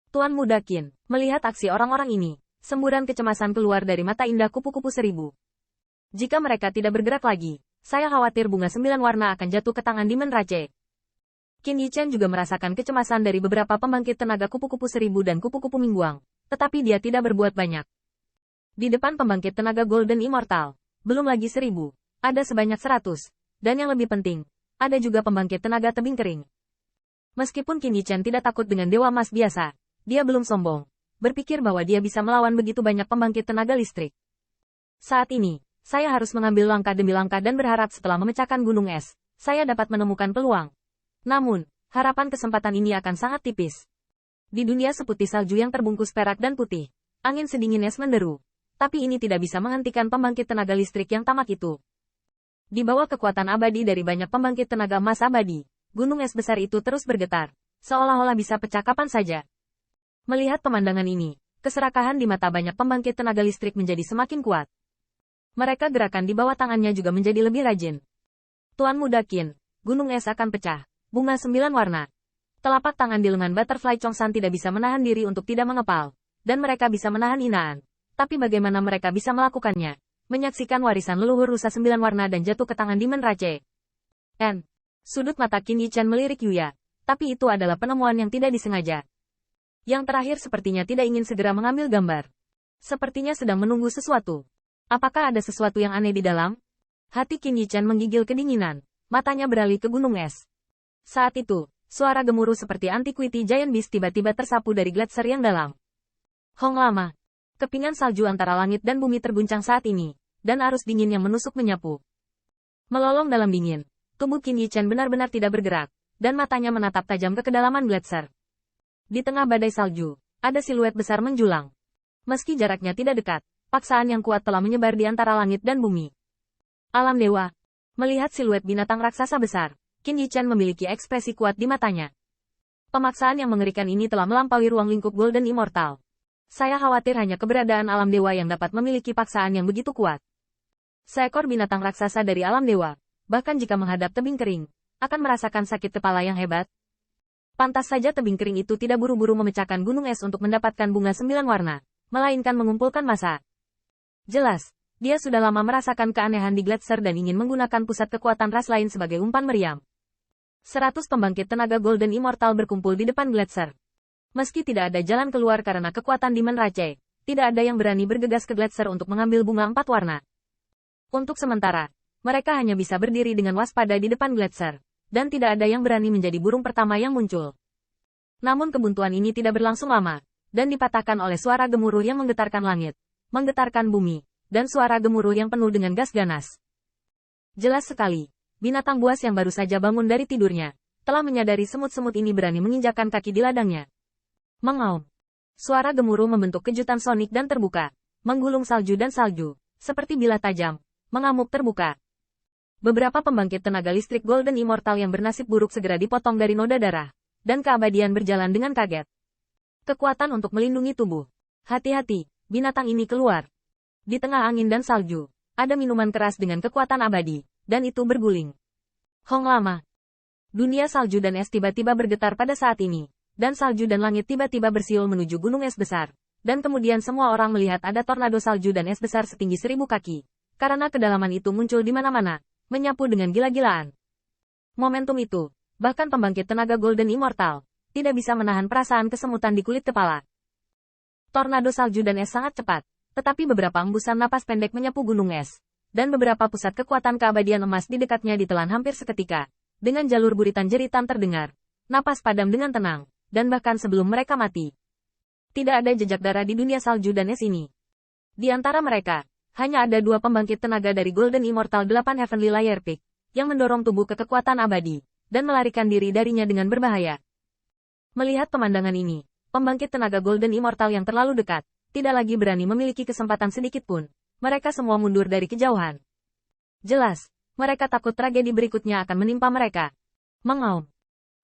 Tuan Muda Qin, melihat aksi orang-orang ini, semburan kecemasan keluar dari mata indah kupu-kupu seribu. Jika mereka tidak bergerak lagi, saya khawatir bunga 9 warna akan jatuh ke tangan Demon Rache. Qin Yichen juga merasakan kecemasan dari beberapa pembangkit tenaga kupu-kupu seribu dan kupu-kupu mingguang, tetapi dia tidak berbuat banyak. Di depan pembangkit tenaga Golden Immortal, belum lagi 1000, ada sebanyak 100, dan yang lebih penting, ada juga pembangkit tenaga tebing kering. Meskipun Qin Yichen tidak takut dengan Dewa Emas biasa, dia belum sombong, berpikir bahwa dia bisa melawan begitu banyak pembangkit tenaga listrik. Saat ini, saya harus mengambil langkah demi langkah dan berharap setelah memecahkan gunung es, saya dapat menemukan peluang. Namun, harapan kesempatan ini akan sangat tipis. Di dunia seputih salju yang terbungkus perak dan putih, angin sedingin es menderu. Tapi ini tidak bisa menghentikan pembangkit tenaga listrik yang tamak itu. Di bawah kekuatan abadi dari banyak pembangkit tenaga emas abadi, gunung es besar itu terus bergetar, seolah-olah bisa pecah kapan saja. Melihat pemandangan ini, keserakahan di mata banyak pembangkit tenaga listrik menjadi semakin kuat. Mereka gerakan di bawah tangannya juga menjadi lebih rajin. Tuan Muda Qin, gunung es akan pecah, bunga 9 warna. Telapak tangan di lengan Butterfly Chongsan tidak bisa menahan diri untuk tidak mengepal, dan mereka bisa menahan hinaan. Tapi bagaimana mereka bisa melakukannya? Menyaksikan warisan leluhur rusa 9 warna dan jatuh ke tangan Demon Rache. Sudut mata Qin Yichen melirik Yuya, tapi itu adalah penemuan yang tidak disengaja. Yang terakhir sepertinya tidak ingin segera mengambil gambar. Sepertinya sedang menunggu sesuatu. Apakah ada sesuatu yang aneh di dalam? Hati Qin Yichen menggigil kedinginan, matanya beralih ke gunung es. Saat itu, suara gemuruh seperti Antiquity Giant Beast tiba-tiba tersapu dari gletser yang dalam. Hong lama. Kepingan salju antara langit dan bumi terguncang saat ini, dan arus dingin yang menusuk menyapu. Melolong dalam dingin, tubuh Qin Yichen benar-benar tidak bergerak, dan matanya menatap tajam ke kedalaman gletser. Di tengah badai salju, ada siluet besar menjulang. Meski jaraknya tidak dekat, paksaan yang kuat telah menyebar di antara langit dan bumi. Alam dewa. Melihat siluet binatang raksasa besar, Qin Yichen memiliki ekspresi kuat di matanya. Pemaksaan yang mengerikan ini telah melampaui ruang lingkup Golden Immortal. Saya khawatir hanya keberadaan alam dewa yang dapat memiliki paksaan yang begitu kuat. Seekor binatang raksasa dari alam dewa, bahkan jika menghadap tebing kering, akan merasakan sakit kepala yang hebat. Pantas saja tebing kering itu tidak buru-buru memecahkan gunung es untuk mendapatkan bunga 9 warna, melainkan mengumpulkan massa. Jelas, dia sudah lama merasakan keanehan di gletser dan ingin menggunakan pusat kekuatan ras lain sebagai umpan meriam. 100 pembangkit tenaga Golden Immortal berkumpul di depan gletser. Meski tidak ada jalan keluar karena kekuatan Demon Rache, tidak ada yang berani bergegas ke gletser untuk mengambil bunga 4 warna. Untuk sementara, mereka hanya bisa berdiri dengan waspada di depan gletser, dan tidak ada yang berani menjadi burung pertama yang muncul. Namun kebuntuan ini tidak berlangsung lama, dan dipatahkan oleh suara gemuruh yang menggetarkan langit, menggetarkan bumi, dan suara gemuruh yang penuh dengan gas ganas. Jelas sekali, binatang buas yang baru saja bangun dari tidurnya, telah menyadari semut-semut ini berani menginjakkan kaki di ladangnya. Mengaum. Suara gemuruh membentuk kejutan sonik dan terbuka, menggulung salju dan salju, seperti bilah tajam, mengamuk terbuka. Beberapa pembangkit tenaga listrik Golden Immortal yang bernasib buruk segera dipotong dari noda darah, dan keabadian berjalan dengan kaget. Kekuatan untuk melindungi tubuh. Hati-hati, binatang ini keluar. Di tengah angin dan salju, ada minuman keras dengan kekuatan abadi, dan itu berguling. Hong lama. Dunia salju dan es tiba-tiba bergetar pada saat ini. Dan salju dan langit tiba-tiba bersiul menuju gunung es besar. Dan kemudian semua orang melihat ada tornado salju dan es besar setinggi 1000 kaki. Karena kedalaman itu muncul di mana-mana, menyapu dengan gila-gilaan. Momentum itu, bahkan pembangkit tenaga Golden Immortal, tidak bisa menahan perasaan kesemutan di kulit kepala. Tornado salju dan es sangat cepat, tetapi beberapa embusan napas pendek menyapu gunung es. Dan beberapa pusat kekuatan keabadian emas di dekatnya ditelan hampir seketika. Dengan jalur buritan jeritan terdengar. Napas padam dengan tenang. Dan bahkan sebelum mereka mati. Tidak ada jejak darah di dunia salju dan es ini. Di antara mereka, hanya ada 2 pembangkit tenaga dari Golden Immortal 8 Heavenly Layer Peak, yang mendorong tubuh ke kekuatan abadi, dan melarikan diri darinya dengan berbahaya. Melihat pemandangan ini, pembangkit tenaga Golden Immortal yang terlalu dekat, tidak lagi berani memiliki kesempatan sedikit pun. Mereka semua mundur dari kejauhan. Jelas, mereka takut tragedi berikutnya akan menimpa mereka. Mengaum.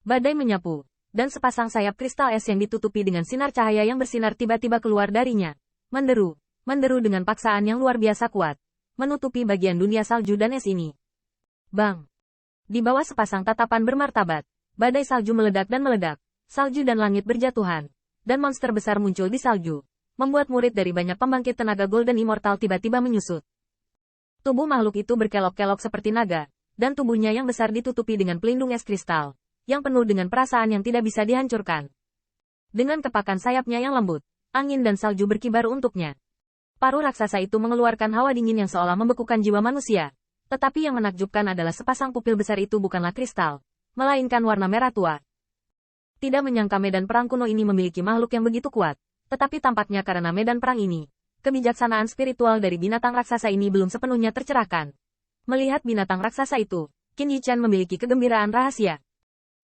Badai menyapu. Dan sepasang sayap kristal es yang ditutupi dengan sinar cahaya yang bersinar tiba-tiba keluar darinya. Menderu dengan paksaan yang luar biasa kuat. Menutupi bagian dunia salju dan es ini. Bang! Di bawah sepasang tatapan bermartabat, badai salju meledak dan meledak. Salju dan langit berjatuhan. dan monster besar muncul di salju, membuat murid dari banyak pembangkit tenaga Golden Immortal tiba-tiba menyusut. Tubuh makhluk itu berkelok-kelok seperti naga, dan tubuhnya yang besar ditutupi dengan pelindung es kristal, yang penuh dengan perasaan yang tidak bisa dihancurkan. Dengan kepakan sayapnya yang lembut, angin dan salju berkibar untuknya. Paruh raksasa itu mengeluarkan hawa dingin yang seolah membekukan jiwa manusia. Tetapi yang menakjubkan adalah sepasang pupil besar itu bukanlah kristal, melainkan warna merah tua. Tidak menyangka medan perang kuno ini memiliki makhluk yang begitu kuat, tetapi tampaknya karena medan perang ini, kebijaksanaan spiritual dari binatang raksasa ini belum sepenuhnya tercerahkan. Melihat binatang raksasa itu, Qin Yichan memiliki kegembiraan rahasia.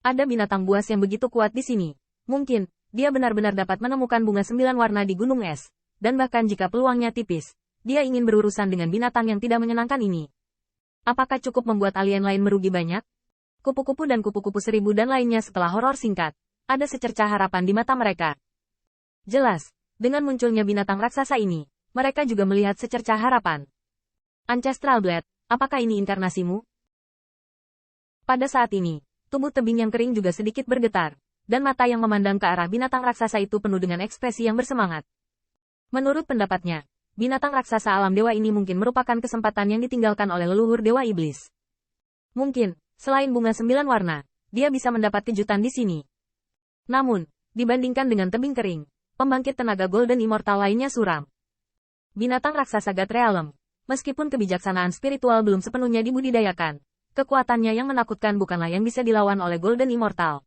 Ada binatang buas yang begitu kuat di sini. Mungkin, dia benar-benar dapat menemukan bunga 9 warna di gunung es. Dan bahkan jika peluangnya tipis, dia ingin berurusan dengan binatang yang tidak menyenangkan ini. Apakah cukup membuat alien lain merugi banyak? Kupu-kupu dan kupu-kupu seribu dan lainnya setelah horor singkat, ada secercah harapan di mata mereka. Jelas, dengan munculnya binatang raksasa ini, mereka juga melihat secercah harapan. Ancestral Blade, apakah ini inkarnasimu? Pada saat ini, tubuh tebing yang kering juga sedikit bergetar, dan mata yang memandang ke arah binatang raksasa itu penuh dengan ekspresi yang bersemangat. Menurut pendapatnya, binatang raksasa alam dewa ini mungkin merupakan kesempatan yang ditinggalkan oleh leluhur dewa iblis. Mungkin, selain bunga 9 warna, dia bisa mendapat kejutan di sini. Namun, dibandingkan dengan tebing kering, pembangkit tenaga Golden Immortal lainnya suram. Binatang raksasa God Realm, meskipun kebijaksanaan spiritual belum sepenuhnya dibudidayakan, kekuatannya yang menakutkan bukanlah yang bisa dilawan oleh Golden Immortal.